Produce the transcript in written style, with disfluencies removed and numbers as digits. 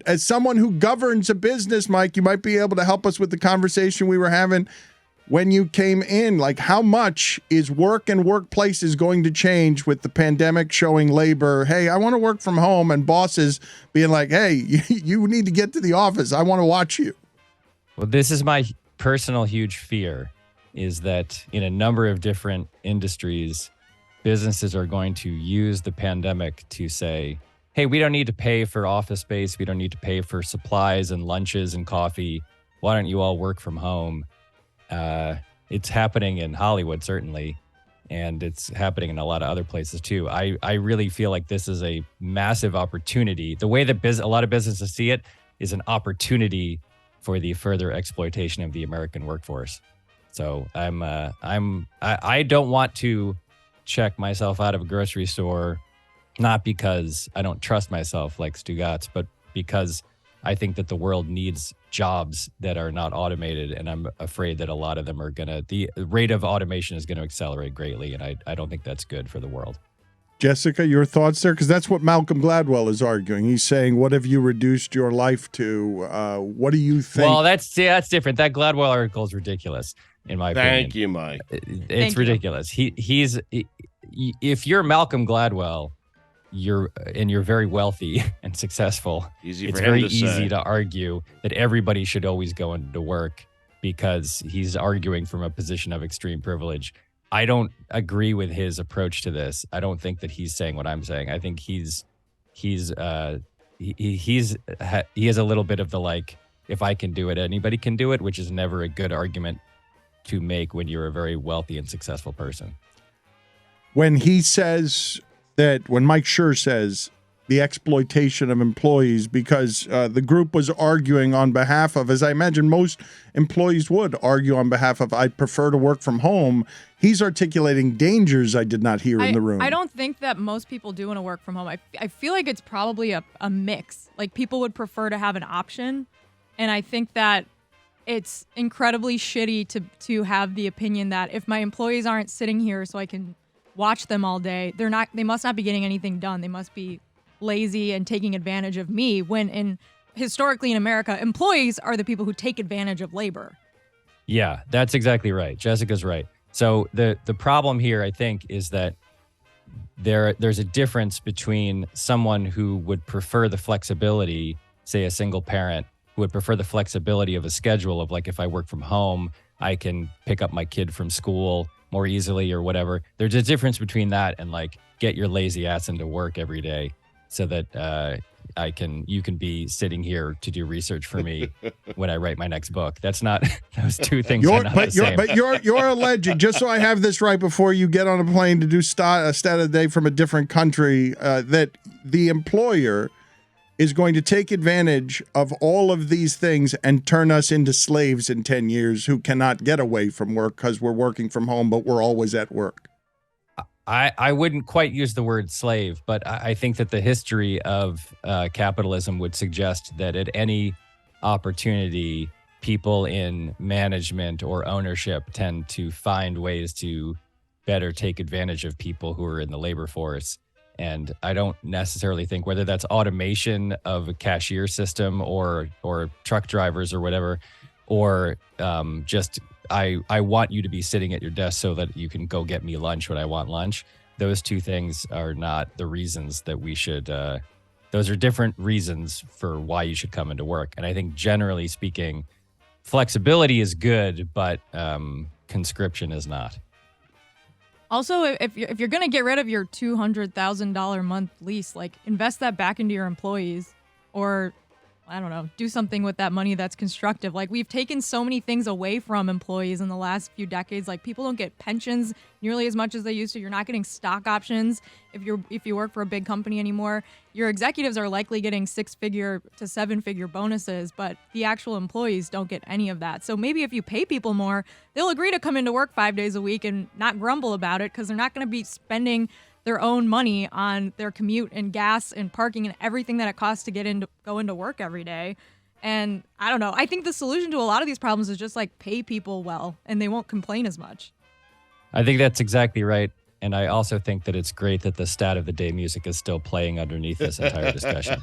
as someone who governs a business, Mike, you might be able to help us with the conversation we were having when you came in. Like, how much is work and workplaces going to change with the pandemic showing labor, hey, I want to work from home, and bosses being like, hey, you need to get to the office. I want to watch you. Well, this is my personal huge fear, is that in a number of different industries, businesses are going to use the pandemic to say, hey, we don't need to pay for office space. We don't need to pay for supplies and lunches and coffee. Why don't you all work from home? It's happening in Hollywood, certainly, and it's happening in a lot of other places too. I really feel like this is a massive opportunity. The way that a lot of businesses see it is an opportunity for the further exploitation of the American workforce. So I don't want to check myself out of a grocery store, not because I don't trust myself like Stugotz, but because I think that the world needs jobs that are not automated, and I'm afraid that a lot of them are the rate of automation is going to accelerate greatly, and I don't think that's good for the world. Jessica, your thoughts there? Because that's what Malcolm Gladwell is arguing. He's saying, what have you reduced your life to? What do you think? Well, that's different. That Gladwell article is ridiculous, in my opinion. Thank you, Mike. It's ridiculous. He's if you're Malcolm Gladwell, you're very wealthy and successful. It's very easy to argue that everybody should always go into work because he's arguing from a position of extreme privilege. I don't agree with his approach to this. I don't think that he's saying what I'm saying. I think he has a little bit of the like, if I can do it, anybody can do it, which is never a good argument to make when you're a very wealthy and successful person. When he says that, when Mike Schur says the exploitation of employees, because the group was arguing on behalf of, as I imagine most employees would argue on behalf of, I prefer to work from home. He's articulating dangers I did not hear in the room. I don't think that most people do want to work from home. I feel like it's probably a mix. Like, people would prefer to have an option. And I think that it's incredibly shitty to have the opinion that if my employees aren't sitting here so I can watch them all day, they must not be getting anything done. They must be lazy and taking advantage of me, when historically in America, employees are the people who take advantage of labor. Yeah, that's exactly right. Jessica's right. So the problem here, I think, is that there's a difference between someone who would prefer the flexibility, say a single parent, who would prefer the flexibility of a schedule of, like, if I work from home, I can pick up my kid from school more easily or whatever. There's a difference between that and, like, get your lazy ass into work every day so that you can be sitting here to do research for me when I write my next book. That's not, those two things are not the same. But you're alleging, just so I have this right before you get on a plane to do a stat of the day from a different country, that the employer is going to take advantage of all of these things and turn us into slaves in 10 years who cannot get away from work because we're working from home, but we're always at work. I wouldn't quite use the word slave, but I think that the history of capitalism would suggest that at any opportunity, people in management or ownership tend to find ways to better take advantage of people who are in the labor force. And I don't necessarily think whether that's automation of a cashier system or truck drivers or whatever, or just I want you to be sitting at your desk so that you can go get me lunch when I want lunch. Those two things are not the reasons that we should, those are different reasons for why you should come into work. And I think generally speaking, flexibility is good, but conscription is not. Also, if you're going to get rid of your $200,000 month lease, like, invest that back into your employees, or, I don't know, do something with that money that's constructive. Like, we've taken so many things away from employees in the last few decades. Like, people don't get pensions nearly as much as they used to. You're not getting stock options if you work for a big company anymore. Your executives are likely getting 6-figure to 7-figure bonuses, but the actual employees don't get any of that. So maybe if you pay people more, they'll agree to come into work 5 days a week and not grumble about it, because they're not going to be spending their own money on their commute and gas and parking and everything that it costs to go into work every day. And I don't know. I think the solution to a lot of these problems is just, like, pay people well, and they won't complain as much. I think that's exactly right. And I also think that it's great that the stat of the day music is still playing underneath this entire discussion.